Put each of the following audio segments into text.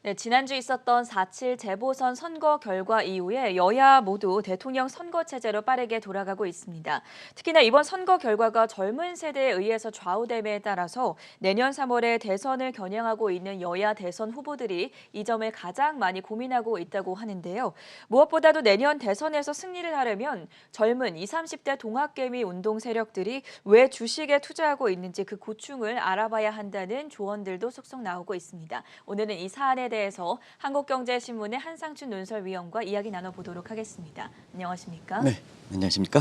네, 지난주 있었던 4.7 재보선 선거 결과 이후에 여야 모두 대통령 선거 체제로 빠르게 돌아가고 있습니다. 특히나 이번 선거 결과가 젊은 세대에 의해서 좌우됨에 따라서 내년 3월에 대선을 겨냥하고 있는 여야 대선 후보들이 이 점을 가장 많이 고민하고 있다고 하는데요. 무엇보다도 내년 대선에서 승리를 하려면 젊은 20, 30대 동학개미 운동 세력들이 왜 주식에 투자하고 있는지 그 고충을 알아봐야 한다는 조언들도 속속 나오고 있습니다. 오늘은 이 사안에 대해서 한국경제신문의 한상춘 논설위원과 이야기 나눠보도록 하겠습니다. 안녕하십니까? 네, 안녕하십니까?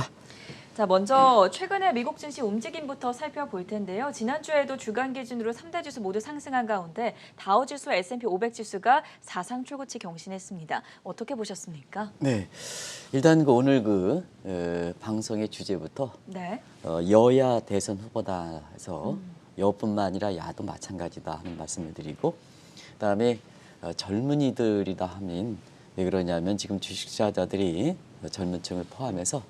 자, 먼저 최근의 미국 증시 움직임부터 살펴볼 텐데요. 지난주에도 주간 기준으로 3대 지수 모두 상승한 가운데 다우지수, S&P 500 지수가 사상 최고치 경신했습니다. 어떻게 보셨습니까? 네, 일단 오늘 방송의 주제부터 네. 여야 대선 후보다 해서 여뿐만 아니라 야도 마찬가지다 하는 말씀을 드리고, 그다음에 젊은이들이다 하면 왜 그러냐면 지금 주식투자자들이 젊은 층을 포함해서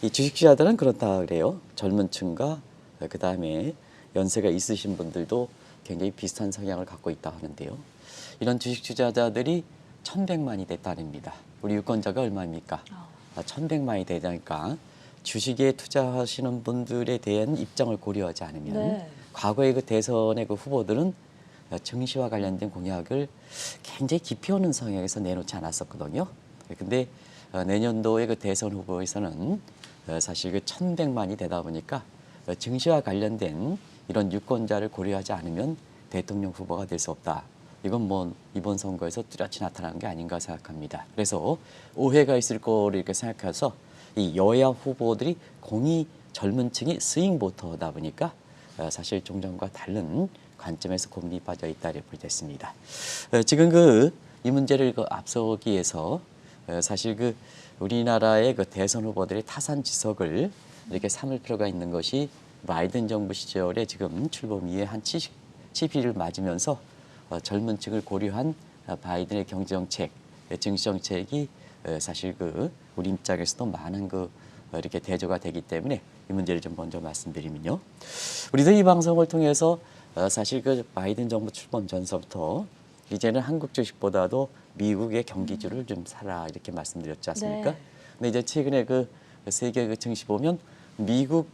이 주식투자자들은 그렇다 그래요. 젊은 층과 그다음에 연세가 있으신 분들도 굉장히 비슷한 성향을 갖고 있다 하는데요. 이런 주식투자자들이 1,100만이 됐다입니다. 우리 유권자가 얼마입니까? 1,100만이 되니까 주식에 투자하시는 분들에 대한 입장을 고려하지 않으면 네. 과거의 그 대선의 그 후보들은 증시와 관련된 공약을 굉장히 깊이 오는 성향에서 내놓지 않았었거든요. 근데 내년도의 그 대선 후보에서는 사실 그 1,100만이 되다 보니까 증시와 관련된 이런 유권자를 고려하지 않으면 대통령 후보가 될 수 없다. 이건 뭐 이번 선거에서 뚜렷이 나타난 게 아닌가 생각합니다. 그래서 오해가 있을 거를 이렇게 생각해서 이 여야 후보들이 공이 젊은 층이 스윙 보터다 보니까 사실 종전과 다른 관점에서 고민이 빠져 있다 이렇게 됐습니다. 지금 이 문제를 앞서기 위해서 사실 우리나라의 대선 후보들의 타산 지석을 이렇게 삼을 필요가 있는 것이 바이든 정부 시절에 지금 출범 이후에 한 70일을 맞으면서 젊은 층을 고려한 바이든의 경제정책, 증시정책이 사실 우리 입장에서도 많은 이렇게 대조가 되기 때문에 이 문제를 좀 먼저 말씀드리면요. 우리도 이 방송을 통해서 사실 바이든 정부 출범 전서부터 이제는 한국 주식보다도 미국의 경기주를 좀 사라 이렇게 말씀드렸지 않습니까? 네. 근데 이제 최근에 세계 증시 보면 미국,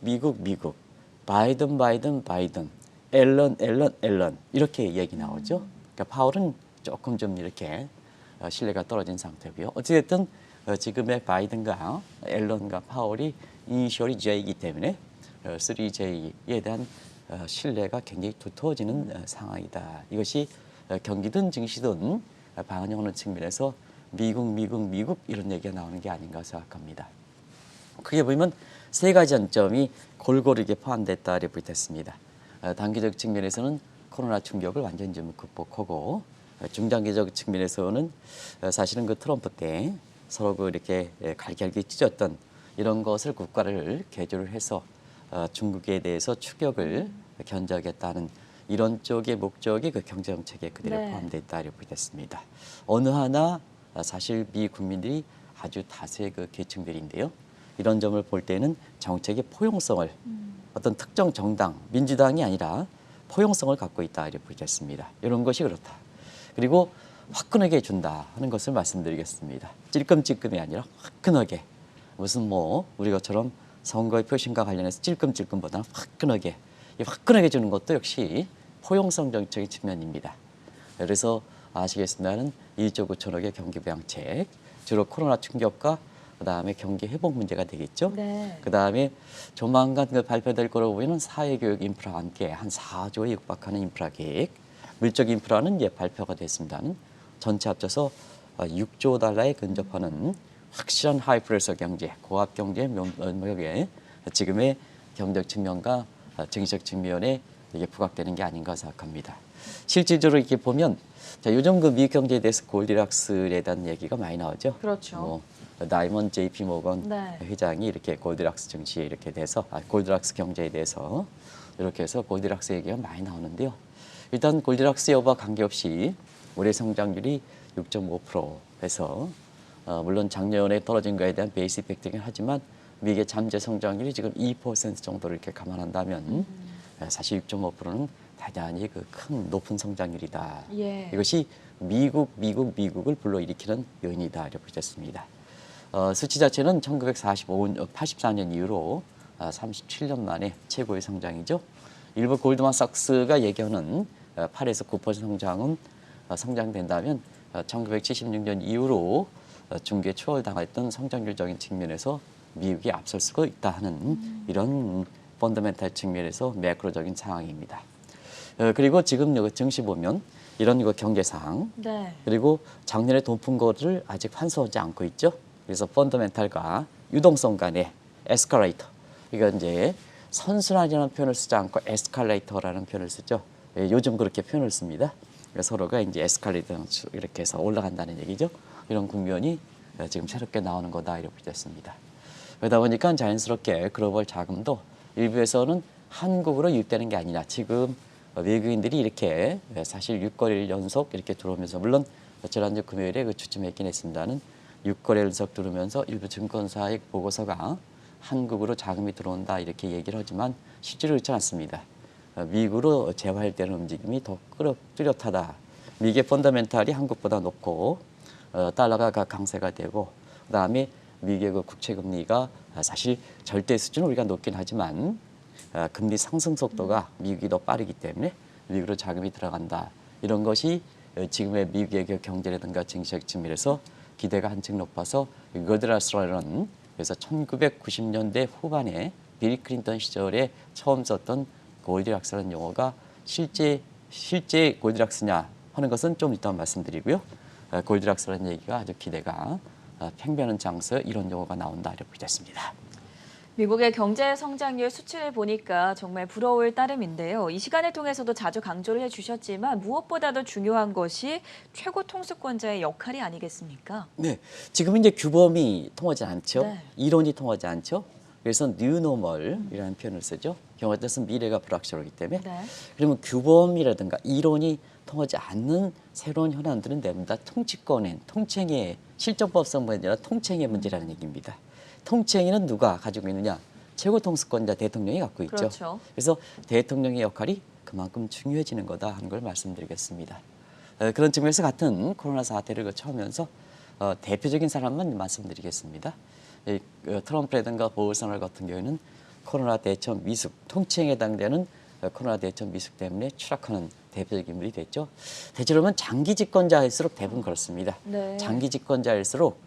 바이든, 앨런 이렇게 얘기 나오죠. 그러니까 파월은 조금 좀 이렇게 신뢰가 떨어진 상태고요. 어찌됐든 지금의 바이든과 앨런과 파월이 이니셜이 J이기 때문에 3J에 대한 신뢰가 굉장히 두터워지는 상황이다. 이것이 경기든 증시든 반영하는 측면에서 미국 이런 얘기가 나오는 게 아닌가 생각합니다. 크게 보면 세 가지 관점이 골고루 이렇게 포함됐다 이렇게 됐습니다. 단기적 측면에서는 코로나 충격을 완전히 좀 극복하고 중장기적 측면에서는 사실은 트럼프 때 서로 이렇게 갈기갈기 찢었던 이런 것을 국가를 개조를 해서 중국에 대해서 추격을 견제하겠다는 이런 쪽의 목적이 경제 정책에 그대로 네. 포함되어 있다 이렇게 됐습니다. 어느 하나 사실 미 국민들이 아주 다수의 계층들인데요. 이런 점을 볼 때는 정책의 포용성을 어떤 특정 정당, 민주당이 아니라 포용성을 갖고 있다 이렇게 됐습니다. 이런 것이 그렇다. 그리고 화끈하게 준다 하는 것을 말씀드리겠습니다. 찔끔찔끔이 아니라 화끈하게. 무슨 우리 것처럼 선거의 표심과 관련해서 찔끔찔끔보다는 화끈하게. 이 화끈하게 주는 것도 역시 포용성 정책의 측면입니다. 그래서 아시겠습니다는 1조 9천억의 경기 부양책, 주로 코로나 충격과 그다음에 경기 회복 문제가 되겠죠. 네. 그다음에 조만간 발표될 거라고 보이는 사회교육 인프라와 함께 한 4조에 육박하는 인프라 계획, 물적 인프라는 이제 발표가 됐습니다는 전체 합쳐서 6조 달러에 근접하는 확실한 하이프레서 경제, 고압 경제 면역에 지금의 경제적 측면과 정치적 측면에 이게 부각되는 게 아닌가 생각합니다. 실질적으로 이렇게 보면 자, 요즘 미국 경제에 대해서 골디락스에 대한 얘기가 많이 나오죠. 그렇죠. 다이먼 JP 모건 네. 회장이 이렇게 골디락스 증시에 이렇게 돼서 골디락스 경제에 대해서 이렇게 해서 골디락스 얘기가 많이 나오는데요. 일단 골디락스 여부와 관계없이 올해 성장률이 6.5%에서 물론 작년에 떨어진 거에 대한 베이스 이펙트긴 하지만 미국의 잠재 성장률이 지금 2% 정도를 이렇게 감안한다면 사실 6.5%는 대단히 큰 높은 성장률이다. 예. 이것이 미국을 불러일으키는 요인이다 이렇게 보셨습니다. 수치 자체는 1984년 이후로 37년 만에 최고의 성장이죠. 일부 골드만삭스가 얘기하는 8에서 9% 성장은 성장된다면 1976년 이후로 중국에 추월당했던 성장률적인 측면에서 미국이 앞설 수가 있다 하는 이런 펀더멘탈 측면에서 매크로적인 상황입니다. 그리고 지금 증시 보면 이런 경제 상황 네. 그리고 작년에 돈 푼 거를 아직 환수하지 않고 있죠. 그래서 펀더멘탈과 유동성 간의 에스컬레이터. 그러니까 이제 선순환이라는 표현을 쓰지 않고 에스컬레이터라는 표현을 쓰죠. 요즘 그렇게 표현을 씁니다. 그러니까 서로가 이제 에스컬레이터 이렇게 해서 올라간다는 얘기죠. 이런 국면이 지금 새롭게 나오는 거다 이렇게 보셨습니다. 그러다 보니까 자연스럽게 글로벌 자금도 일부에서는 한국으로 유입되는 게 아니냐. 지금 외국인들이 이렇게 사실 6거래일 연속 이렇게 들어오면서 물론 지난주 금요일에 그 주춤했긴 했습니다는 6거래일 연속 들어오면서 일부 증권사의 보고서가 한국으로 자금이 들어온다 이렇게 얘기를 하지만 실제로 그렇지 않습니다. 미국으로 재활되는 움직임이 더 뚜렷하다. 미국의 펀더멘탈이 한국보다 높고 달러가 강세가 되고 그다음에 미국의 그 국채 금리가 사실 절대 수준은 우리가 높긴 하지만 금리 상승 속도가 미국이 더 빠르기 때문에 미국으로 자금이 들어간다. 이런 것이 지금의 미국의 그 경제라든가 증시적 측면에서 기대가 한층 높아서 거드라스라는 그래서 1990년대 후반에 빌 클린턴 시절에 처음 썼던 골디락스라는 용어가 실제 골디락스냐 하는 것은 좀 이따 말씀드리고요. 골디락스라는 얘기가 아주 기대가 팽배하는 장소에 이런 용어가 나온다 이렇게 보겠습니다. 미국의 경제 성장률 수치를 보니까 정말 부러울 따름인데요. 이 시간을 통해서도 자주 강조를 해주셨지만 무엇보다도 중요한 것이 최고 통수권자의 역할이 아니겠습니까? 네, 지금 이제 규범이 통하지 않죠. 네. 이론이 통하지 않죠. 그래서 new normal이라는 표현을 쓰죠. 경우에 따라서 미래가 불확실하기 때문에. 네. 그러면 규범이라든가 이론이 통하지 않는 새로운 현안들은 됩니다. 통치권의, 통칭의 실정법성 문제나 통칭의 문제라는 얘기입니다. 통칭에는 누가 가지고 있느냐? 최고 통수권자 대통령이 갖고 있죠. 그렇죠. 그래서 대통령의 역할이 그만큼 중요해지는 거다 하는 걸 말씀드리겠습니다. 그런 측면에서 같은 코로나 사태를 거쳐오면서 대표적인 사람만 말씀드리겠습니다. 트럼프라든가 보울소나로 같은 경우에는 코로나 대처 미숙, 통치행에 해당되는 코로나 대처 미숙 때문에 추락하는 대표적인 인물이 됐죠. 대체로는 장기 집권자일수록 대부분 그렇습니다. 네. 장기 집권자일수록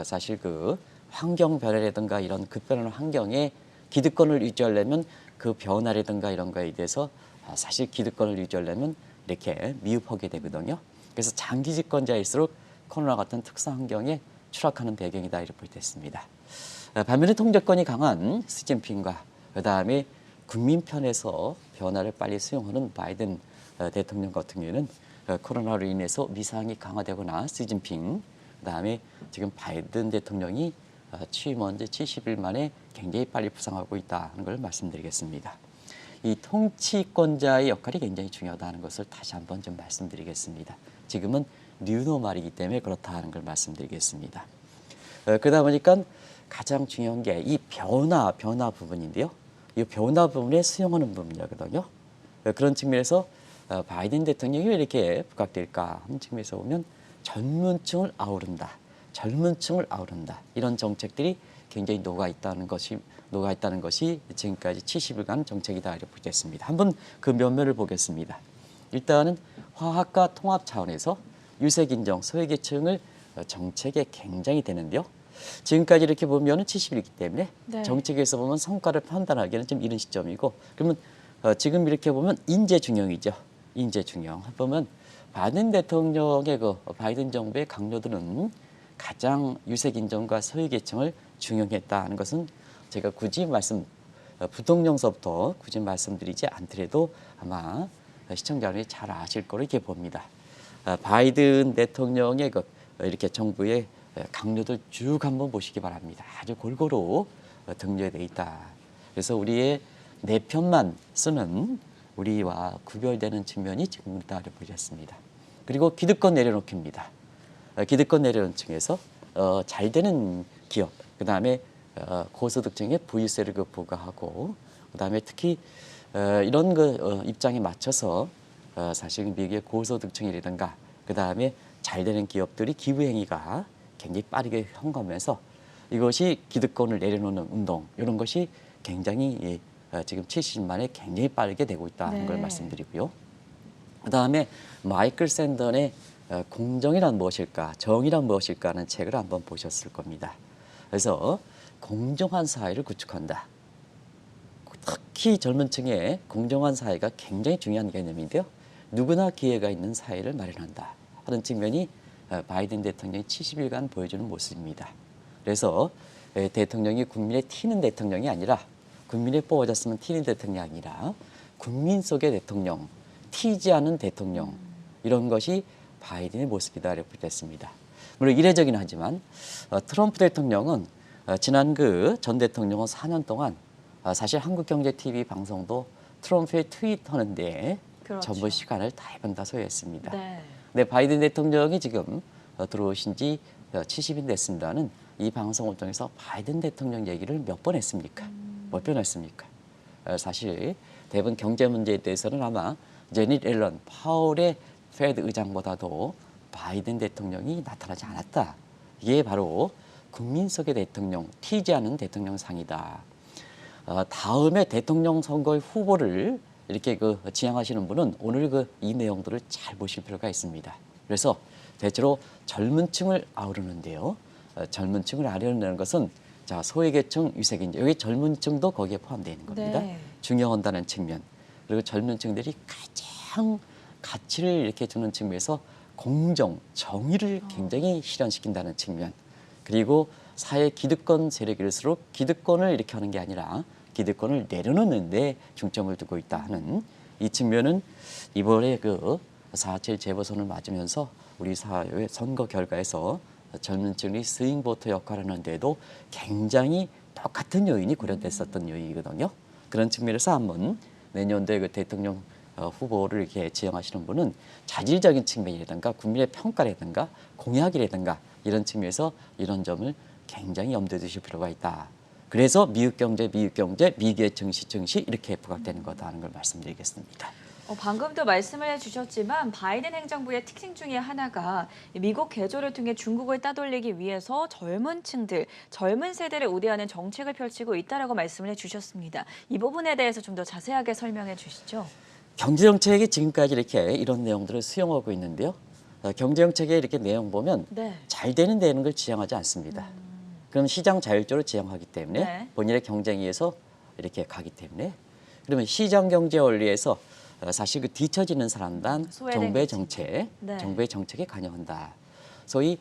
사실 그 환경 변화라든가 이런 급변하는 환경에 기득권을 유지하려면 그 변화라든가 이런 거에 대해서 사실 기득권을 유지하려면 이렇게 미흡하게 되거든요. 그래서 장기 집권자일수록 코로나 같은 특수 환경에 추락하는 배경이다 이렇게 볼 때 있습니다. 반면에 통제권이 강한 시진핑과 그다음에 국민 편에서 변화를 빨리 수용하는 바이든 대통령 같은 경우에는 코로나로 인해서 위상이 강화되거나 시진핑 그다음에 지금 바이든 대통령이 취임한 지 70일 만에 굉장히 빨리 부상하고 있다는 걸 말씀드리겠습니다. 이 통치권자의 역할이 굉장히 중요하다는 것을 다시 한번 좀 말씀드리겠습니다. 지금은 뉴노멀이기 때문에 그렇다는 걸 말씀드리겠습니다. 그러다 보니까 가장 중요한 게 이 변화 부분인데요. 이 변화 부분에 수용하는 부분이거든요. 그런 측면에서 바이든 대통령이 왜 이렇게 부각될까 하는 측면에서 보면 젊은 층을 아우른다. 이런 정책들이 굉장히 녹아 있다는 것이 지금까지 70일간 정책이다 이렇게 보겠습니다. 한번 그 면면을 보겠습니다. 일단은 화학과 통합 차원에서 유색인종, 소외계층을 정책에 굉장히 되는데요. 지금까지 이렇게 보면 70일이기 때문에 네. 정책에서 보면 성과를 판단하기에는 좀 이른 시점이고 그러면 지금 이렇게 보면 인재 중용이죠. 인재 중용. 보면 바이든 대통령의 바이든 정부의 강요들은 가장 유색인종과 소외계층을 중용했다는 것은 제가 굳이 부통령서부터 굳이 말씀드리지 않더라도 아마 시청자 여러분이 잘 아실 거로 이렇게 봅니다. 바이든 대통령의 이렇게 정부의 강요들 쭉 한번 보시기 바랍니다. 아주 골고루 등재되어 있다. 그래서 우리의 내 편만 쓰는 우리와 구별되는 측면이 지금 있다고 보셨습니다. 그리고 기득권 내려놓기입니다. 기득권 내려놓은 층에서 잘 되는 기업, 그 다음에 고소득층의 부유세를 부과하고, 그 다음에 특히 이런 입장에 맞춰서 사실 미국의 고소득층이라든가, 그 다음에 잘 되는 기업들이 기부 행위가 굉장히 빠르게 현가하면서 이것이 기득권을 내려놓는 운동 이런 것이 굉장히 지금 70년 만에 굉장히 빠르게 되고 있다는 네. 걸 말씀드리고요. 그다음에 마이클 샌던의 공정이란 무엇일까, 정의란 무엇일까 하는 책을 한번 보셨을 겁니다. 그래서 공정한 사회를 구축한다. 특히 젊은 층에 공정한 사회가 굉장히 중요한 개념인데요. 누구나 기회가 있는 사회를 마련한다 하는 측면이 바이든 대통령이 70일간 보여주는 모습입니다. 그래서 대통령이 국민의 튀는 대통령이 아니라 국민이 뽑아졌으면 튀는 대통령이 아니라 국민 속의 대통령, 튀지 않은 대통령 이런 것이 바이든의 모습이다 이렇게 됐습니다. 물론 이례적이긴 하지만 트럼프 대통령은 지난 그 전 대통령은 4년 동안 사실 한국경제TV 방송도 트럼프의 트윗하는데 그렇죠. 전부 시간을 다 소요했습니다. 네. 근데 바이든 대통령이 지금 들어오신 지 70일 됐습니다는 이 방송을 통해서 바이든 대통령 얘기를 몇 번 했습니까? 몇 번 했습니까? 사실 대부분 경제 문제에 대해서는 아마 제닛 옐런 파월의 페드 의장보다도 바이든 대통령이 나타나지 않았다. 이게 바로 국민 속의 대통령, 튀지 않은 대통령상이다. 다음에 대통령 선거의 후보를 이렇게 지향하시는 분은 오늘 이 내용들을 잘 보실 필요가 있습니다. 그래서 대체로 젊은 층을 아우르는데요. 젊은 층을 아우르는 것은 자 소외계층, 유색인종 여기 젊은 층도 거기에 포함되어 있는 겁니다. 네. 중요한다는 측면 그리고 젊은 층들이 가장 가치를 이렇게 주는 측면에서 공정, 정의를 굉장히 실현시킨다는 측면 그리고 사회 기득권 세력일수록 기득권을 이렇게 하는 게 아니라 기득권을 내려놓는 데 중점을 두고 있다 하는 이 측면은 이번에 4.7 재보선을 맞으면서 우리 사회의 선거 결과에서 젊은 층이 스윙보터 역할을 하는데도 굉장히 똑같은 요인이 고려됐었던 요인이거든요. 그런 측면에서 한번 내년도에 대통령 후보를 이렇게 지향하시는 분은 자질적인 측면이라든가 국민의 평가라든가 공약이라든가 이런 측면에서 이런 점을 굉장히 염두에 두실 필요가 있다. 그래서 미국 경제, 미국의 증시 이렇게 부각되는 거다 하는 걸 말씀드리겠습니다. 방금도 말씀을 해주셨지만 바이든 행정부의 특징 중에 하나가 미국 개조를 통해 중국을 따돌리기 위해서 젊은 층들, 젊은 세대를 우대하는 정책을 펼치고 있다라고 말씀을 해주셨습니다. 이 부분에 대해서 좀 더 자세하게 설명해 주시죠. 경제정책이 지금까지 이렇게 이런 내용들을 수용하고 있는데요. 경제정책의 이렇게 내용 보면 네. 잘 되는 걸 지향하지 않습니다. 그럼 시장 자율적으로 지향하기 때문에 네. 본인의 경쟁에 의해서 이렇게 가기 때문에 그러면 시장 경제 원리에서 사실 뒤처지는 사람단 소외된 정부의 계층. 정책, 네. 정부의 정책에 관여한다. 소위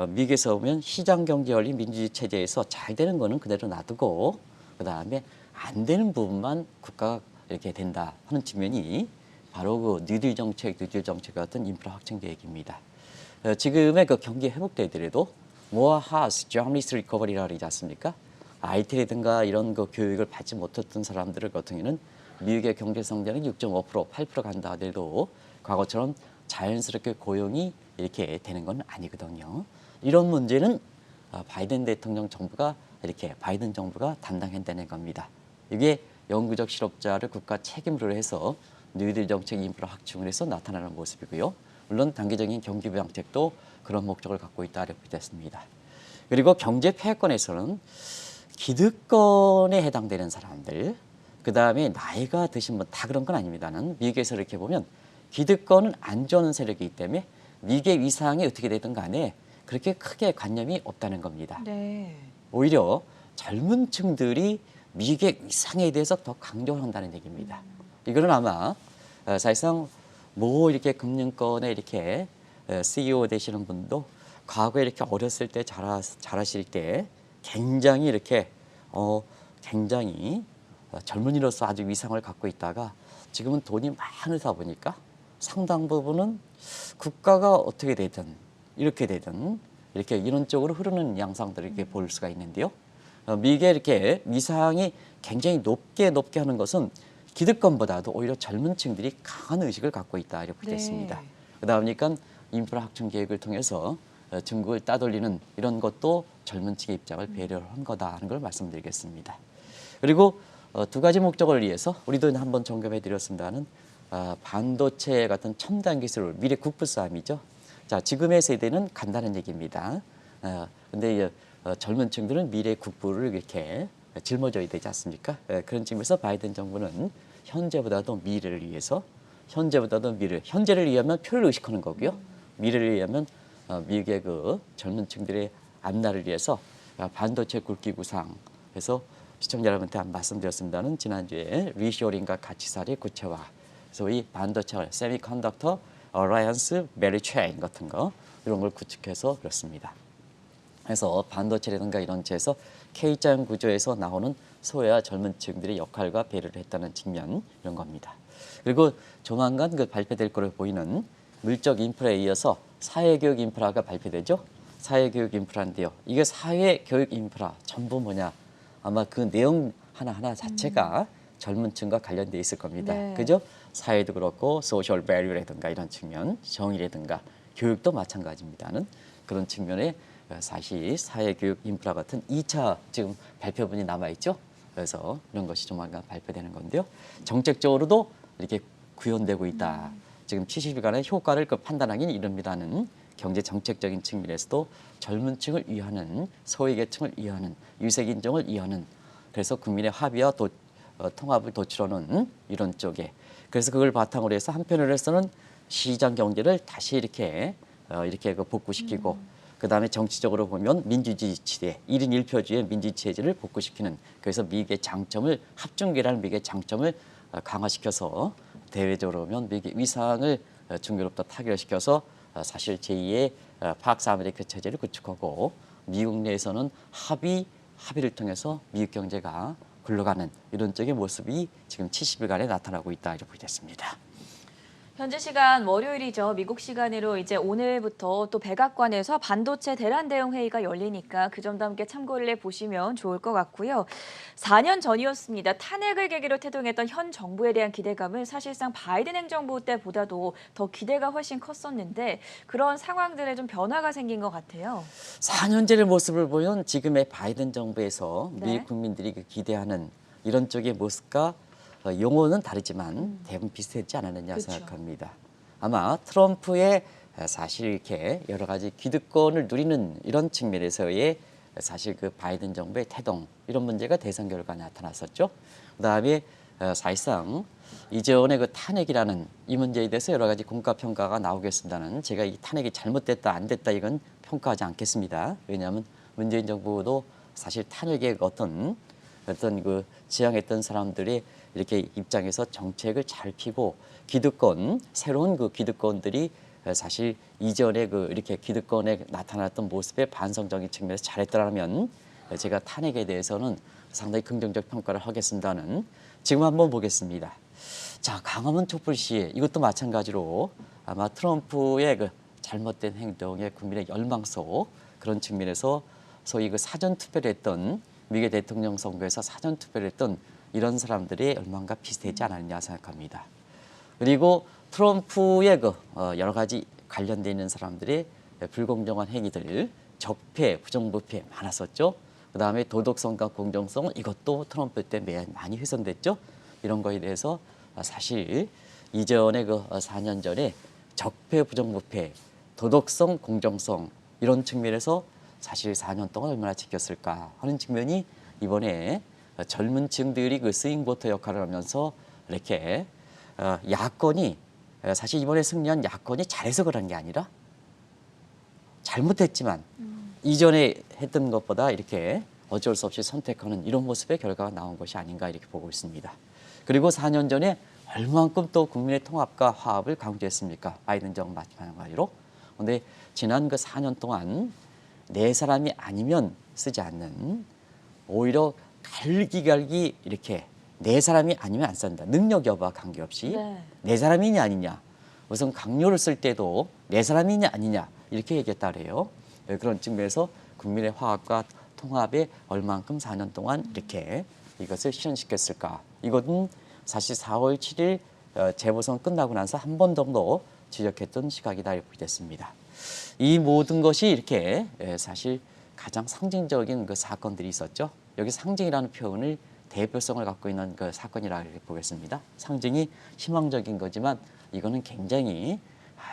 미국에서 보면 시장 경제 원리 민주주의 체제에서 잘 되는 거는 그대로 놔두고 그다음에 안 되는 부분만 국가가 이렇게 된다 하는 측면이 바로 뉴딜 정책 같은 인프라 확충 계획입니다. 지금의 경기 회복되더라도 more has jobless recovery라고 그러지 않습니까? IT라든가 이런 교육을 받지 못했던 사람들 같은 경우는 미국의 경제 성장이 6.5%, 8% 간다 하더라도 과거처럼 자연스럽게 고용이 이렇게 되는 건 아니거든요. 이런 문제는 바이든 대통령 정부가 바이든 정부가 담당한다는 겁니다. 이게 영구적 실업자를 국가 책임으로 해서 뉴딜 정책 인프라 확충을 해서 나타나는 모습이고요. 물론 단기적인 경기 부양책도 그런 목적을 갖고 있다 이렇게 됐습니다. 그리고 경제 패권에서는 기득권에 해당되는 사람들, 그 다음에 나이가 드신 분 다 그런 건 아닙니다는 미국에서 이렇게 보면 기득권은 안 좋아하는 세력이기 때문에 미국의 위상이 어떻게 되든 간에 그렇게 크게 관념이 없다는 겁니다. 네. 오히려 젊은 층들이 미국의 위상에 대해서 더 강조를 한다는 얘기입니다. 이거는 아마 사실상 이렇게 금융권에 이렇게 CEO 되시는 분도 과거에 이렇게 어렸을 때 자라실 때 굉장히 이렇게 굉장히 젊은이로서 아주 위상을 갖고 있다가 지금은 돈이 많으다 보니까 상당 부분은 국가가 어떻게 되든 이렇게 되든 이렇게 이런 쪽으로 흐르는 양상들을 이렇게 볼 수가 있는데요. 미국의 이렇게 위상이 굉장히 높게 하는 것은 기득권보다도 오히려 젊은 층들이 강한 의식을 갖고 있다 이렇게 됐습니다. 네. 그러다 보니까 인프라 확충 계획을 통해서 중국을 따돌리는 이런 것도 젊은 층의 입장을 배려를 한 거다 하는 걸 말씀드리겠습니다. 그리고 두 가지 목적을 위해서 우리도 한번 점검해 드렸습니다는 반도체 같은 첨단 기술 미래 국부 싸움이죠. 자, 지금의 세대는 간다는 얘기입니다. 근데 젊은 층들은 미래 국부를 이렇게 짊어져야 되지 않습니까? 그런 측면에서 바이든 정부는 현재보다도 미래를 위해서, 현재를 위하면 표를 의식하는 거고요. 미래를 위하면 미국의 그 젊은 층들의 앞날을 위해서 반도체 굵기 구상해서 시청자 여러분한테 말씀드렸습니다는 지난주에 리쇼링과 가치살이 구체화, 소위 반도체 세미컨덕터 어라이언스 메리체인 같은 거 이런 걸 구축해서 그렇습니다. 그래서 반도체라든가 이런 데에서 K자형 구조에서 나오는 소외와 젊은 층들의 역할과 배려를 했다는 측면 이런 겁니다. 그리고 조만간 그 발표될 거로 보이는 물적 인프라에 이어서 사회교육 인프라가 발표되죠. 사회교육 인프라인데요. 이게 사회교육 인프라 전부 뭐냐? 아마 그 내용 하나하나 자체가 젊은 층과 관련돼 있을 겁니다. 네. 그죠? 사회도 그렇고 소셜 밸류라든가 이런 측면, 정의라든가 교육도 마찬가지입니다는 그런 측면에 사실 사회교육 인프라 같은 2차 지금 발표문이 남아있죠. 그래서 이런 것이 조만간 발표되는 건데요. 정책적으로도 이렇게 구현되고 있다. 지금 70일간의 효과를 판단하기는 이릅니다는 경제 정책적인 측면에서도 젊은 층을 위하는, 소외계층을 위하는, 유색인종을 위하는, 그래서 국민의 합의와 통합을 도출하는 이런 쪽에, 그래서 그걸 바탕으로 해서 한편으로서는 시장 경제를 다시 이렇게 복구시키고, 그다음에 정치적으로 보면 민주주의 시대, 1인 1표주의 민주주의 체제를 복구시키는, 그래서 미국의 장점을, 합중계라는 미국의 장점을 강화시켜서 대외적으로 보면 미국의 위상을 중국으로부터 타결시켜서 사실 제2의 팍스 아메리카 체제를 구축하고, 미국 내에서는 합의를 통해서 미국 경제가 굴러가는 이런 쪽의 모습이 지금 70일간에 나타나고 있다 이렇게 보겠습니다. 현지 시간 월요일이죠. 미국 시간으로 이제 오늘부터 또 백악관에서 반도체 대란 대응 회의가 열리니까 그 점도 함께 참고를 해보시면 좋을 것 같고요. 4년 전이었습니다. 탄핵을 계기로 태동했던 현 정부에 대한 기대감은 사실상 바이든 행정부 때보다도 더 기대가 훨씬 컸었는데 그런 상황들에 좀 변화가 생긴 것 같아요. 4년 전의 모습을 보면 지금의 바이든 정부에서 네. 미국 국민들이 기대하는 이런 쪽의 모습과 용어는 다르지만 대부분 비슷했지 않았느냐 그렇죠. 생각합니다. 아마 트럼프의 사실 이렇게 여러 가지 기득권을 누리는 이런 측면에서의 사실 그 바이든 정부의 태동 이런 문제가 대선 결과에 나타났었죠. 그다음에 사실상 이전에 그 탄핵이라는 이 문제에 대해서 여러 가지 공과평가가 나오겠습니다는 제가 이 탄핵이 잘못됐다 안 됐다 이건 평가하지 않겠습니다. 왜냐하면 문재인 정부도 사실 탄핵의 어떤 그 지향했던 사람들의 이렇게 입장에서 정책을 잘 피고 기득권, 새로운 그 기득권들이 사실 이전에 그 이렇게 기득권에 나타났던 모습의 반성적인 측면에서 잘했더라면 제가 탄핵에 대해서는 상당히 긍정적 평가를 하겠습니다는 지금 한번 보겠습니다. 자, 강화문 촛불 시위 이것도 마찬가지로 아마 트럼프의 그 잘못된 행동에 국민의 열망 속 그런 측면에서 소위 그 사전 투표를 했던 미국의 대통령 선거에서 사전 투표를 했던 이런 사람들의 열망과 비슷하지 않았느냐 생각합니다. 그리고 트럼프의 그 여러 가지 관련돼 있는 사람들의 불공정한 행위들, 적폐, 부정부패 많았었죠. 그다음에 도덕성과 공정성 이것도 트럼프 때 많이 훼손됐죠. 이런 거에 대해서 사실 이전에 그 4년 전에 적폐, 부정부패, 도덕성, 공정성 이런 측면에서 사실 4년 동안 얼마나 지켰을까 하는 측면이 이번에 젊은 층들이 그 스윙보터 역할을 하면서 이렇게 야권이 사실 이번에 승리한 야권이 잘해서 그런 게 아니라 잘못했지만 이전에 했던 것보다 이렇게 어쩔 수 없이 선택하는 이런 모습의 결과가 나온 것이 아닌가 이렇게 보고 있습니다. 그리고 4년 전에 얼만큼 또 국민의 통합과 화합을 강조했습니까? 바이든 정부 마찬가지로. 그런데 지난 그 4년 동안 네 사람이 아니면 쓰지 않는 오히려 갈기갈기 이렇게 네 사람이 아니면 안 쓴다. 능력 여부와 관계없이 네 사람이냐 아니냐. 우선 강요를 쓸 때도 네 사람이냐 아니냐 이렇게 얘기했다 그래요. 그런 측면에서 국민의 화합과 통합에 얼만큼 4년 동안 이렇게 이것을 실현시켰을까. 이것은 사실 4월 7일 재보선 끝나고 나서 한 번 정도 지적했던 시각이다 이렇게 됐습니다. 이 모든 것이 이렇게 사실 가장 상징적인 그 사건들이 있었죠. 여기 상징이라는 표현을 대표성을 갖고 있는 그 사건이라고 보겠습니다. 상징이 희망적인 거지만 이거는 굉장히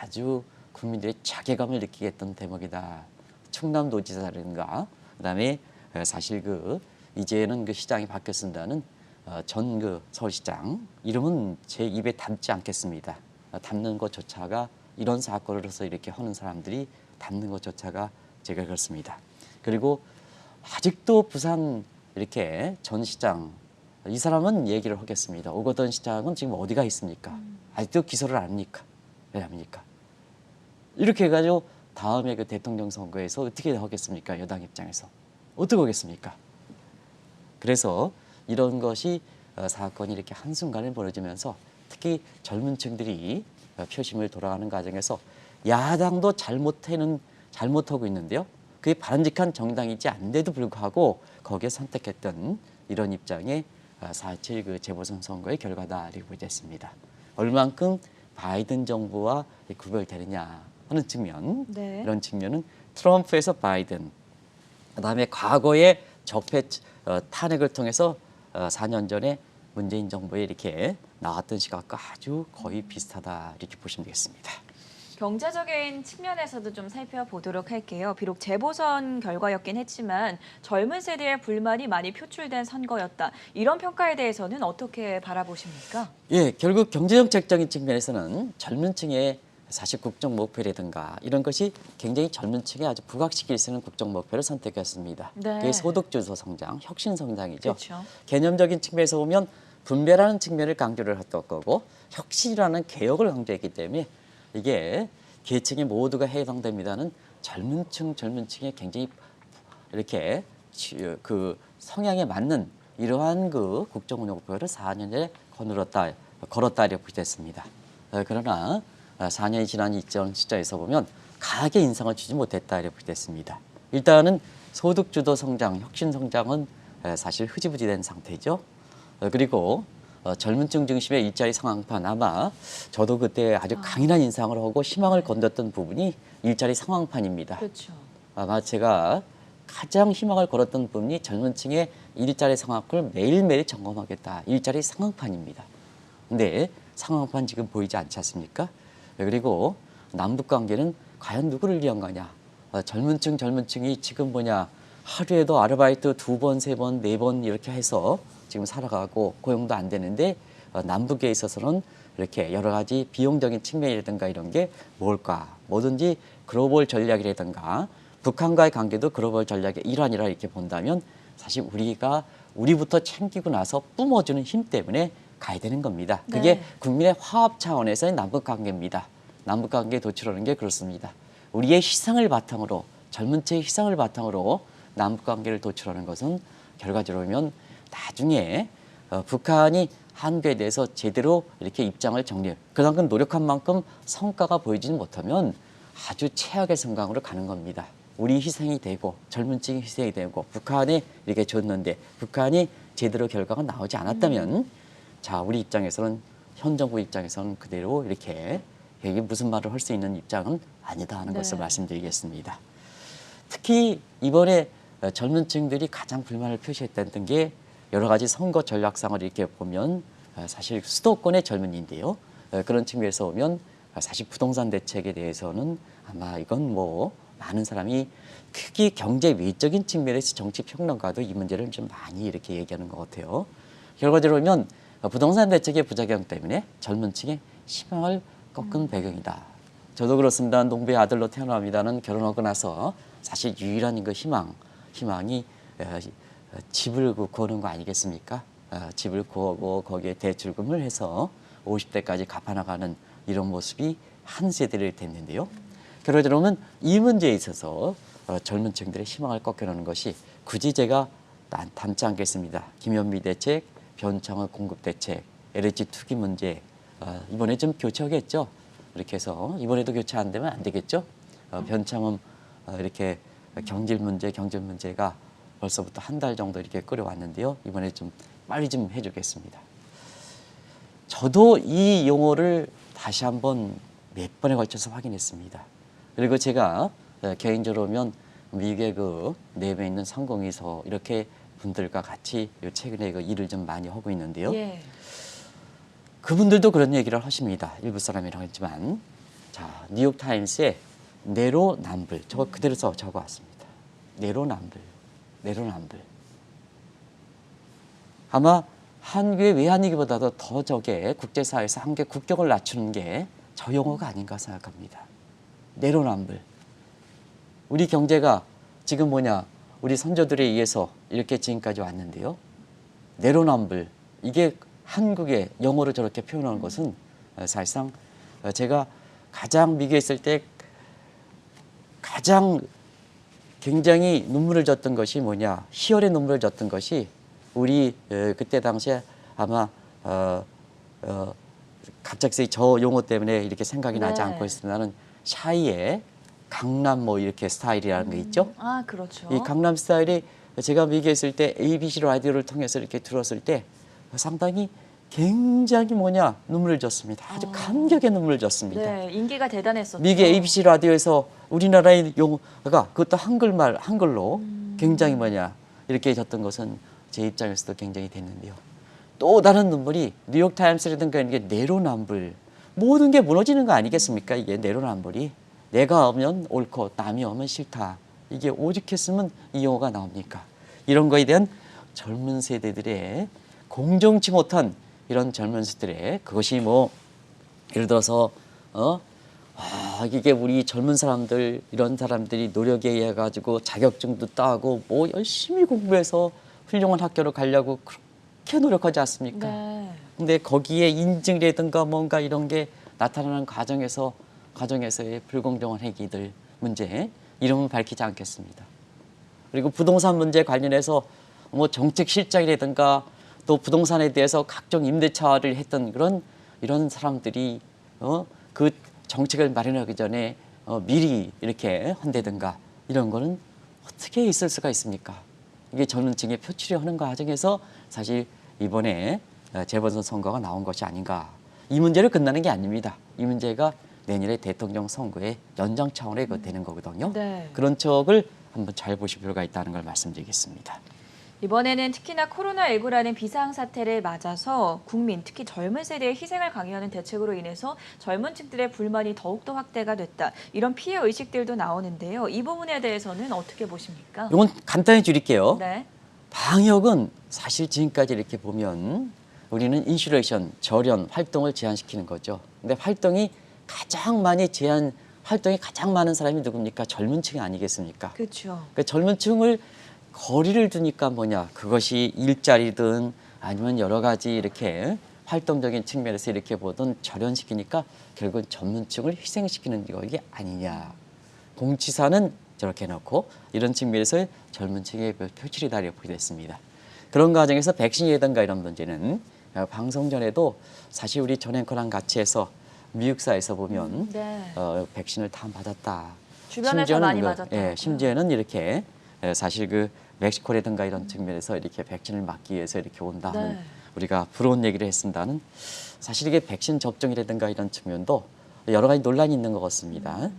아주 국민들의 자괴감을 느끼게 했던 대목이다. 충남도지사라든가 그다음에 사실 이제는 그 시장이 바뀌었습니다는 전 서울시장 이름은 제 입에 담지 않겠습니다. 담는 것조차가 이런 사건으로서 이렇게 하는 사람들이 담는 것조차가 제가 그렇습니다. 그리고 아직도 부산 이렇게 전 시장 이 사람은 얘기를 하겠습니다. 오거돈 시장은 지금 어디가 있습니까? 아직도 기소를 안 합니까? 왜 합니까? 이렇게 해가지고 다음에 그 대통령 선거에서 어떻게 하겠습니까? 여당 입장에서 어떻게 하겠습니까? 그래서 이런 것이 사건이 이렇게 한순간에 벌어지면서 특히 젊은 층들이 표심을 돌아가는 과정에서 야당도 잘못하고 있는데요. 그게 바람직한 정당이지 않은데도 불구하고 거기에 선택했던 이런 입장에 4.7 그 재보선 선거의 결과다 이렇게 보겠습니다. 얼만큼 바이든 정부와 구별되느냐 하는 측면, 네. 이런 측면은 트럼프에서 바이든, 그다음에 과거의 적폐 탄핵을 통해서 4년 전에 문재인 정부에 이렇게 나왔던 시각과 아주 거의 비슷하다 이렇게 보시면 되겠습니다. 경제적인 측면에서도 좀 살펴보도록 할게요. 비록 재보선 결과였긴 했지만 젊은 세대의 불만이 많이 표출된 선거였다. 이런 평가에 대해서는 어떻게 바라보십니까? 예, 결국 경제정책적인 측면에서는 젊은 층의 사실 국정 목표라든가 이런 것이 굉장히 젊은 층에 아주 부각시킬 수 있는 국정 목표를 선택했습니다. 네. 그게 소득주도 성장, 혁신 성장이죠. 그렇죠. 개념적인 측면에서 보면 분배라는 측면을 강조를 했던 거고 혁신이라는 개혁을 강조했기 때문에 이게 계층이 모두가 해당됩니다는 젊은 층에 굉장히 이렇게 그 성향에 맞는 이러한 그 국정 운영 목표를 4년에 걸었다 이렇게 됐습니다. 그러나 4년이 지난 이전 시점에서 보면 강하게 인상을 주지 못했다 이렇게 됐습니다. 일단은 소득주도 성장, 혁신 성장은 사실 흐지부지된 상태죠. 그리고 젊은 층 중심의 일자리 상황판 아마 저도 그때 아주 강인한 인상을 하고 희망을 건졌던 부분이 일자리 상황판입니다. 그렇죠. 아마 제가 가장 희망을 걸었던 부분이 젊은 층의 일자리 상황을 매일매일 점검하겠다. 일자리 상황판입니다. 근데 상황판 지금 보이지 않지 않습니까? 그리고 남북 관계는 과연 누구를 위한 거냐? 젊은 층이 지금 하루에도 아르바이트 2번, 3번, 4번 이렇게 해서 지금 살아가고 고용도 안 되는데 남북에 있어서는 이렇게 여러 가지 비용적인 측면이라든가 이런 게 뭘까? 뭐든지 글로벌 전략이라든가 북한과의 관계도 글로벌 전략의 일환이라 이렇게 본다면 사실 우리부터 챙기고 나서 뿜어주는 힘 때문에 가야 되는 겁니다. 그게 네. 국민의 화합 차원에서의 남북 관계입니다. 남북 관계에 도출하는 게 그렇습니다. 우리의 희생을 바탕으로 젊은 층의 희생을 바탕으로 남북 관계를 도출하는 것은 결과적으로 보면 나중에 북한이 한국에 대해서 제대로 이렇게 입장을 정리해 그만큼 노력한 만큼 성과가 보이지는 못하면 아주 최악의 상황으로 가는 겁니다. 우리 희생이 되고 젊은 층이 희생이 되고 북한에 이렇게 줬는데 북한이 제대로 결과가 나오지 않았다면 자 우리 입장에서는 현 정부 입장에서는 그대로 이렇게 이게 무슨 말을 할 수 있는 입장은 아니다 하는 네. 것을 말씀드리겠습니다. 특히 이번에 젊은 층들이 가장 불만을 표시했던 게 여러 가지 선거 전략상을 이렇게 보면 사실 수도권의 젊은이인데요. 그런 측면에서 보면 사실 부동산 대책에 대해서는 아마 이건 많은 사람이 특히 경제 외적인 측면에서 정치 평론가도 이 문제를 좀 많이 이렇게 얘기하는 것 같아요. 결과적으로 보면 부동산 대책의 부작용 때문에 젊은 층의 희망을 꺾은 배경이다. 저도 그렇습니다. 농부의 아들로 태어납니다는 결혼하고 나서 사실 유일한 그 희망이 집을 구하는 거 아니겠습니까? 집을 구하고 거기에 대출금을 해서 50대까지 갚아나가는 이런 모습이 한 세대를 됐는데요. 결과적으로 보면 이 문제에 있어서 젊은 층들의 희망을 꺾여놓는 것이 굳이 제가 담지 않겠습니다. 김현미 대책, 변창흠 공급 대책, LH 투기 문제 이번에 좀 교체하겠죠. 이렇게 해서 이번에도 교체 안 되면 안 되겠죠. 변창흠 이렇게 경질 문제가 벌써부터 한 달 정도 이렇게 끌어왔는데요. 이번에 좀 빨리 좀 해주겠습니다. 저도 이 용어를 다시 한번 몇 번에 걸쳐서 확인했습니다. 그리고 제가 개인적으로 보면 미국의 그 내부에 있는 상공위서 이렇게 분들과 같이 최근에 그 일을 좀 많이 하고 있는데요. 예. 그분들도 그런 얘기를 하십니다. 일부 사람이라고 했지만 자, 뉴욕타임스에 내로남불, 저거 그대로 적어왔습니다. 내로남불, 내로남불. 아마 한국의 외환위기보다도 더 저게 국제사회에서 한국의 국격을 낮추는 게 저 용어가 아닌가 생각합니다. 내로남불. 우리 경제가 지금 뭐냐, 우리 선조들에 의해서 이렇게 지금까지 왔는데요. 내로남불, 이게 한국의 영어로 저렇게 표현하는 것은 사실상 제가 가장 미국에 있을 때 가장 굉장히 눈물을 졌던 것이 뭐냐, 희열의 눈물을 졌던 것이 우리 그때 당시에 아마 갑자기 저 용어 때문에 이렇게 생각이 나지 네. 않고 있으면은 샤이의 강남 뭐 이렇게 스타일이라는 게 있죠. 아, 그렇죠. 이 강남 스타일이 제가 미국에 있을 때 ABC 라디오를 통해서 이렇게 들었을 때 상당히 굉장히 뭐냐, 눈물을 졌습니다. 아주 감격의 눈물을 졌습니다. 네, 인기가 대단했었죠. 미국의 ABC 라디오에서 우리나라의 용어가 그것도 한글말, 한글로 굉장히 뭐냐, 이렇게 졌던 것은 제 입장에서도 굉장히 됐는데요. 또 다른 눈물이 뉴욕타임스라든가 이게 내로남불, 모든 게 무너지는 거 아니겠습니까? 이게 내로남불이. 내가 오면 옳고 남이 오면 싫다. 이게 오죽했으면 이 용어가 나옵니까? 이런 거에 대한 젊은 세대들의 공정치 못한 이런 젊은 세대들의 그것이 뭐 예를 들어서 이게 우리 젊은 사람들, 이런 사람들이 노력에 의해 가지고 자격증도 따고 뭐 열심히 공부해서 훌륭한 학교로 가려고 그렇게 노력하지 않습니까? 네. 근데 거기에 인증이라든가 뭔가 이런 게 나타나는 과정에서의 불공정한 행위들 문제, 이름은 밝히지 않겠습니다. 그리고 부동산 문제 관련해서 뭐 정책 실장이라든가 또 부동산에 대해서 각종 임대차를 했던 이런 사람들이 그 정책을 마련하기 전에 미리 이렇게 한다든가 이런 거는 어떻게 있을 수가 있습니까? 이게 젊은 층에 표출하는 과정에서 사실 이번에 재보선 선거가 나온 것이 아닌가. 이 문제를 끝나는 게 아닙니다. 이 문제가 내년에 대통령 선거의 연장 차원에 되는 거거든요. 네. 그런 쪽을 한번 잘 보실 필요가 있다는 걸 말씀드리겠습니다. 이번에는 특히나 코로나19라는 비상사태를 맞아서 국민, 특히 젊은 세대의 희생을 강요하는 대책으로 인해서 젊은 층들의 불만이 더욱더 확대가 됐다. 이런 피해 의식들도 나오는데요. 이 부분에 대해서는 어떻게 보십니까? 이건 간단히 줄일게요. 네. 방역은 사실 지금까지 이렇게 보면 우리는 인슐레이션, 절연, 활동을 제한시키는 거죠. 근데 활동이 가장 많은 사람이 누굽니까? 젊은 층이 아니겠습니까? 그렇죠. 그 젊은 층을 거리를 두니까 뭐냐, 그것이 일자리든 아니면 여러 가지 이렇게 활동적인 측면에서 이렇게 보던 절연시키니까 결국은 젊은 층을 희생시키는 이게 아니냐. 공치사는 저렇게 해놓고 이런 측면에서 젊은 층의 표출이다 이렇게 보게 됐습니다. 그런 과정에서 백신이라든가 이런 문제는 방송 전에도 사실 우리 전 앵커랑 같이 해서 미국사에서 보면 네. 백신을 다 맞았다. 주변에서 많이 맞았다. 심지어는 이렇게 사실 그 멕시코라든가 이런 측면에서 이렇게 백신을 맞기 위해서 이렇게 온다는 네. 우리가 부러운 얘기를 했습니다는 사실 이게 백신 접종이라든가 이런 측면도 여러 가지 논란이 있는 것 같습니다.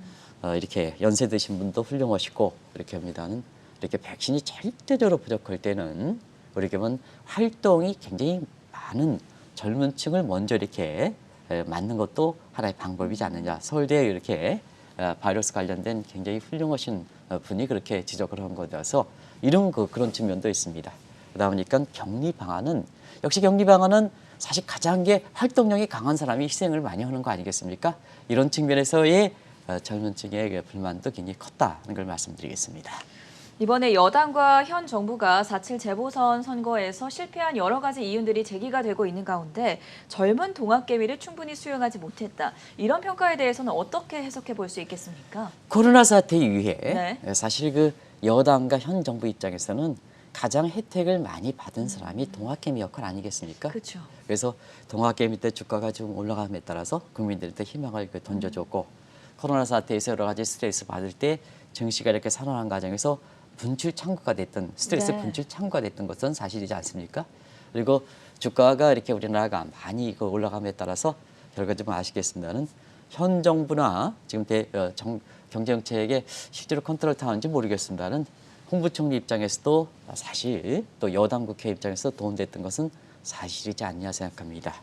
이렇게 연세 드신 분도 훌륭하시고 이렇게 합니다는 이렇게 백신이 절대적으로 부족할 때는 우리가 보면 활동이 굉장히 많은 젊은 층을 먼저 이렇게 맞는 것도 하나의 방법이지 않느냐. 서울대에 이렇게 바이러스 관련된 굉장히 훌륭하신 분이 그렇게 지적을 한 거라서 이런 그런 측면도 있습니다. 그러다 보니까 격리 방안은 역시 격리 방안은 사실 가장 활동력이 강한 사람이 희생을 많이 하는 거 아니겠습니까? 이런 측면에서의 젊은 층의 불만도 굉장히 컸다는 걸 말씀드리겠습니다. 이번에 여당과 현 정부가 4.7 재보선 선거에서 실패한 여러 가지 이유들이 제기가 되고 있는 가운데 젊은 동학개미를 충분히 수용하지 못했다. 이런 평가에 대해서는 어떻게 해석해 볼 수 있겠습니까? 코로나 사태 이후에 네. 사실 그 여당과 현 정부 입장에서는 가장 혜택을 많이 받은 사람이 동학개미 역할 아니겠습니까? 그렇죠. 그래서 동학개미 때 주가가 좀 올라감에 따라서 국민들한테 희망을 던져줬고 코로나 사태에서 여러 가지 스트레스 받을 때 증시가 이렇게 살아난 과정에서 분출 창구가 됐던 스트레스 네. 분출 창구가 됐던 것은 사실이지 않습니까? 그리고 주가가 이렇게 우리나라가 많이 올라감에 따라서 결과적으로 아시겠습니다는 현 정부나 지금 경제정책에 실제로 컨트롤 타는지 모르겠습니다는 홍 부총리 입장에서도 사실 또 여당 국회 입장에서 도움됐던 것은 사실이지 않냐 생각합니다.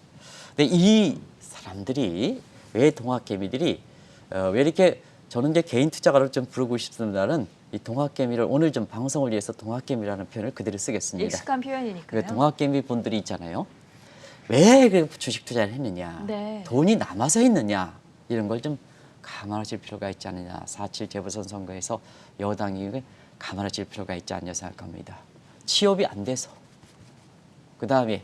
근데 이 사람들이 왜 동학개미들이 왜 이렇게 저는 이제 개인 투자가를 좀 부르고 싶습니다는 이 동학개미를 오늘 좀 방송을 위해서 동학개미라는 표현을 그대로 쓰겠습니다. 익숙한 표현이니까요. 그 동학개미 분들이 있잖아요. 왜 그 주식 투자를 했느냐, 네. 돈이 남아서 했느냐 이런 걸 좀 감안하실 필요가 있지 않느냐. 4.7 재보선 선거에서 여당이 감안하실 필요가 있지 않냐 생각합니다. 취업이 안 돼서. 그 다음에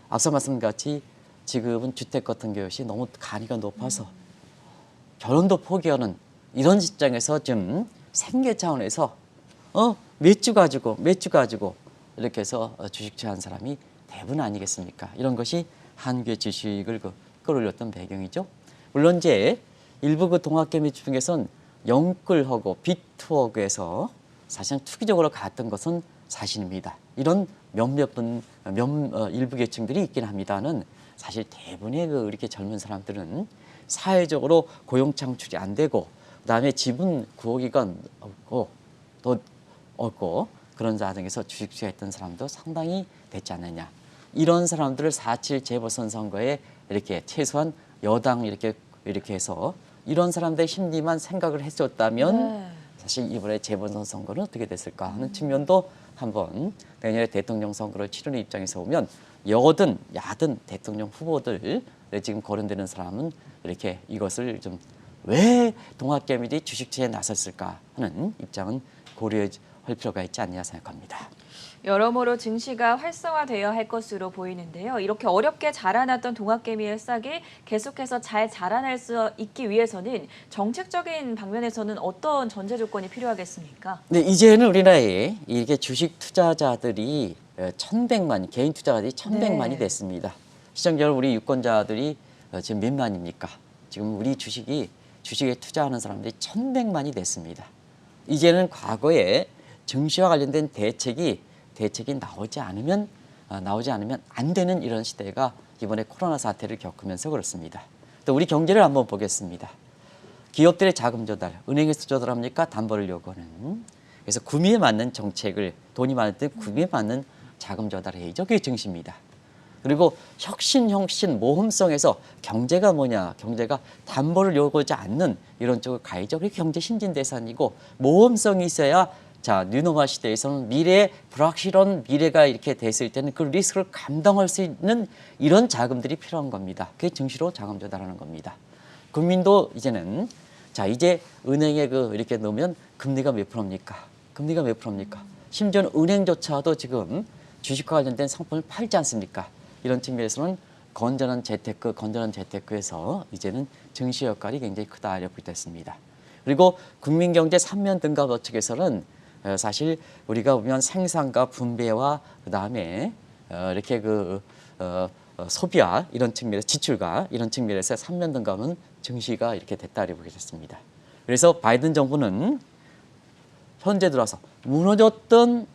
앞서 말씀같이 지금은 주택 같은 것이 너무 간이가 높아서 결혼도 포기하는 이런 입장에서 좀 생계 차원에서 몇 주 가지고 이렇게 해서 주식 취한 사람이 대부분 아니겠습니까? 이런 것이 한국의 주식을 끌어올렸던 배경이죠. 물론 이제 일부 그 동학개미 중에서는 영끌하고 비투억에서 사실은 투기적으로 갔던 것은 사실입니다. 이런 일부 계층들이 있긴 합니다는 사실 대부분의 이렇게 젊은 사람들은 사회적으로 고용 창출이 안 되고 그다음에 지분 구하기가 없고 그런 과정에서 주식 투자했던 사람도 상당히 됐지 않느냐. 이런 사람들을 4.7 재보선 선거에 이렇게 최소한 여당 이렇게 해서 이런 사람들의 심리만 생각을 했었다면 네. 사실 이번에 재보선 선거는 어떻게 됐을까 하는 측면도 한번 내년에 대통령 선거를 치르는 입장에서 보면 여든 야든 대통령 후보들 지금 거론되는 사람은 이렇게 이것을 좀 왜 동학개미들이 주식투자에 나섰을까 하는 입장은 고려할 필요가 있지 않냐 생각합니다. 여러모로 증시가 활성화되어야 할 것으로 보이는데요. 이렇게 어렵게 자라났던 동학개미의 싹이 계속해서 잘 자라날 수 있기 위해서는 정책적인 방면에서는 어떤 전제 조건이 필요하겠습니까? 네, 이제는 우리나라에 이게 주식 투자자들이 1,100만, 개인 투자자들이 1,100만이 네. 됐습니다. 시청자 우리 유권자들이 지금 몇 만입니까? 지금 우리 주식에 투자하는 사람들이 1,100만이 됐습니다. 이제는 과거에 증시와 관련된 대책이 나오지 않으면 안 되는 이런 시대가 이번에 코로나 사태를 겪으면서 그렇습니다. 또 우리 경제를 한번 보겠습니다. 기업들의 자금 조달, 은행에서 조달합니까? 담보를 요구하는. 그래서 구매에 맞는 정책을 돈이 많을 때 구매에 맞는 자금 조달을 해야죠. 그게 증시입니다. 그리고 혁신, 모험성에서 경제가 뭐냐? 경제가 담보를 요구하지 않는 이런 쪽을 가야죠. 그게 경제 신진 대상이고 모험성이 있어야 자, 뉴노멀 시대에서는 불확실한 미래가 이렇게 됐을 때는 그 리스크를 감당할 수 있는 이런 자금들이 필요한 겁니다. 그게 증시로 자금 조달하는 겁니다. 국민도 이제는 자, 이제 은행에 이렇게 넣으면 금리가 몇 프로입니까? 금리가 몇 프로입니까? 심지어는 은행조차도 지금 주식과 관련된 상품을 팔지 않습니까? 이런 측면에서는 건전한 재테크에서 이제는 증시 역할이 굉장히 크다 이렇게 됐습니다. 그리고 국민경제 3면 등급 측에서는 사실 우리가 보면 생산과 분배와 그다음에 이렇게 소비와 이런 측면에서 지출과 이런 측면에서 3면 등급은 증시가 이렇게 됐다 이렇게 보겠습니다. 그래서 바이든 정부는 현재 들어서 무너졌던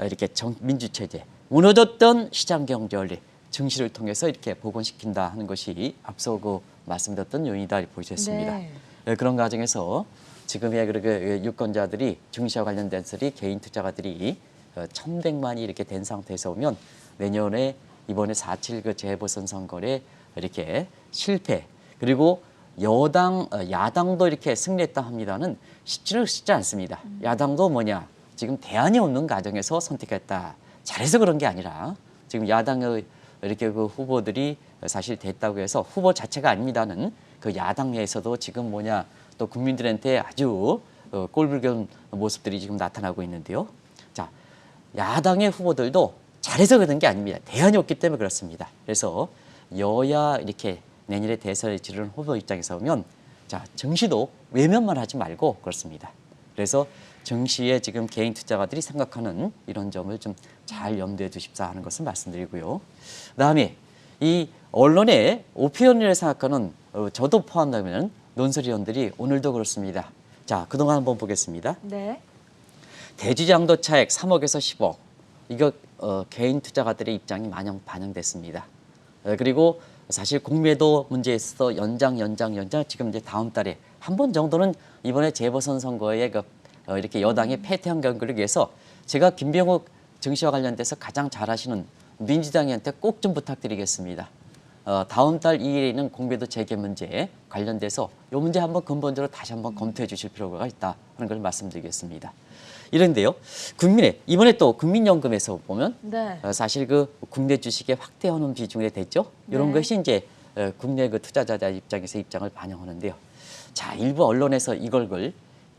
이렇게 민주체제, 무너졌던 시장경제 원리, 증시를 통해서 이렇게 복원시킨다 하는 것이 앞서 말씀드렸던 요인이다 이렇게 보셨습니다. 네. 그런 과정에서 지금의 그렇게 유권자들이 증시와 관련된 개인 투자가들이 1,100만이 이렇게 된 상태에서 오면 내년에 이번에 4.7 재보선 선거에 이렇게 실패 그리고 야당도 이렇게 승리했다 합니다는 쉽지 않습니다. 야당도 뭐냐 지금 대안이 없는 과정에서 선택했다. 잘해서 그런 게 아니라 지금 야당의 이렇게 후보들이 사실 됐다고 해서 후보 자체가 아닙니다는 그 야당 내에서도 지금 뭐냐 또 국민들한테 아주 꼴불견 모습들이 지금 나타나고 있는데요. 자, 야당의 후보들도 잘해서 그런 게 아닙니다. 대안이 없기 때문에 그렇습니다. 그래서 여야 이렇게 내년에 대선을 치르는 후보 입장에서 보면 자, 증시도 외면만 하지 말고 그렇습니다. 그래서 증시에 지금 개인 투자가들이 생각하는 이런 점을 좀 잘 염두에 두십사 하는 것을 말씀드리고요. 그다음에 이 언론의 오피니언을 생각하는 저도 포함되면 논설위원들이 오늘도 그렇습니다. 자, 그동안 한번 보겠습니다. 네. 대주장도 차액 3억에서 10억. 이거 개인 투자가들의 입장이 마냥 반영됐습니다. 그리고 사실 공매도 문제에 있어서 연장 지금 이제 다음 달에 한 번 정도는 이번에 재보선 선거에 이렇게 여당의 패퇴한 경기를 위해서 제가 김병욱 증시와 관련돼서 가장 잘 아시는 민주당한테 꼭 좀 부탁드리겠습니다. 다음 달 2일에 있는 공매도 재개 문제 관련돼서 이 문제 한번 근본적으로 다시 한번 검토해 주실 필요가 있다 하는 걸 말씀드리겠습니다. 이런데요, 이번에 또 국민연금에서 보면 네. 사실 그 국내 주식의 확대 혼용 비중에 됐죠. 이런 네. 것이 이제 국내 그 투자자 입장에서 입장을 반영하는데요. 자, 일부 언론에서 이걸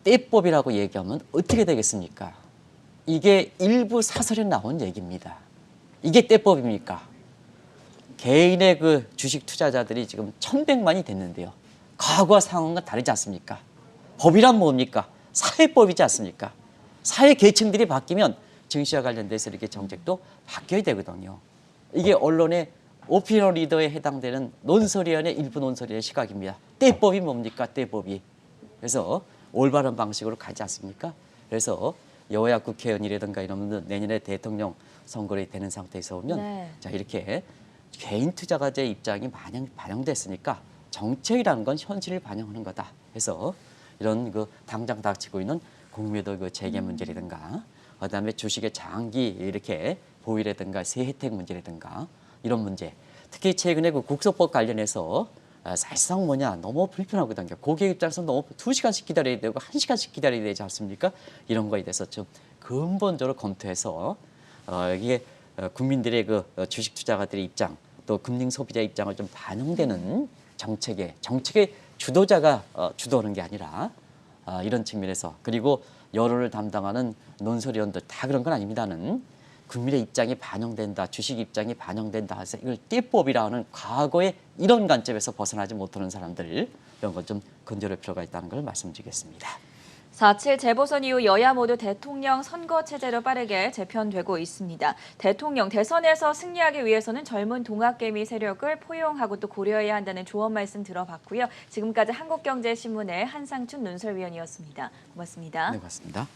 떼법이라고 얘기하면 어떻게 되겠습니까? 이게 일부 사설에 나온 얘기입니다. 이게 떼법입니까? 개인의 그 주식 투자자들이 지금 1,100만이 됐는데요. 과거와 상황과 다르지 않습니까? 법이란 뭡니까? 사회법이지 않습니까? 사회 계층들이 바뀌면 증시와 관련돼서 이렇게 정책도 바뀌어야 되거든요. 이게 언론의 오피니언 리더에 해당되는 논설위원회 일부 논설위원의 시각입니다. 떼법이 뭡니까? 떼법이. 그래서 올바른 방식으로 가지 않습니까? 그래서 여야 국회의원이라든가 이런 분들 내년에 대통령 선거가 되는 상태에서 오면 네. 자, 이렇게 개인 투자자의 입장이 반영됐으니까 정책이라는 건 현실을 반영하는 거다. 해서 이런 그 당장 닥치고 있는 공매도 그 재개 문제라든가 그다음에 주식의 장기 이렇게 보유라든가 세 혜택 문제라든가 이런 문제. 특히 최근에 그 국소법 관련해서 사실상 너무 불편하거든요. 고객 입장에서 너무 2시간씩 기다려야 되고 1시간씩 기다려야 되지 않습니까? 이런 거에 대해서 좀 근본적으로 검토해서 이게 국민들의 그 주식 투자가들의 입장 또 금융 소비자 입장을 좀 반영되는 정책의 주도자가 주도하는 게 아니라 이런 측면에서 그리고 여론을 담당하는 논설위원들 다 그런 건 아닙니다는 국민의 입장이 반영된다, 주식 입장이 반영된다 해서 이걸 띠법이라 하는 과거의 이런 관점에서 벗어나지 못하는 사람들 이런 걸 좀 건져낼 필요가 있다는 걸 말씀드리겠습니다. 4.7 재보선 이후 여야 모두 대통령 선거 체제로 빠르게 재편되고 있습니다. 대통령 대선에서 승리하기 위해서는 젊은 동학개미 세력을 포용하고 또 고려해야 한다는 조언 말씀 들어봤고요. 지금까지 한국경제신문의 한상춘 논설위원이었습니다. 고맙습니다. 네, 고맙습니다.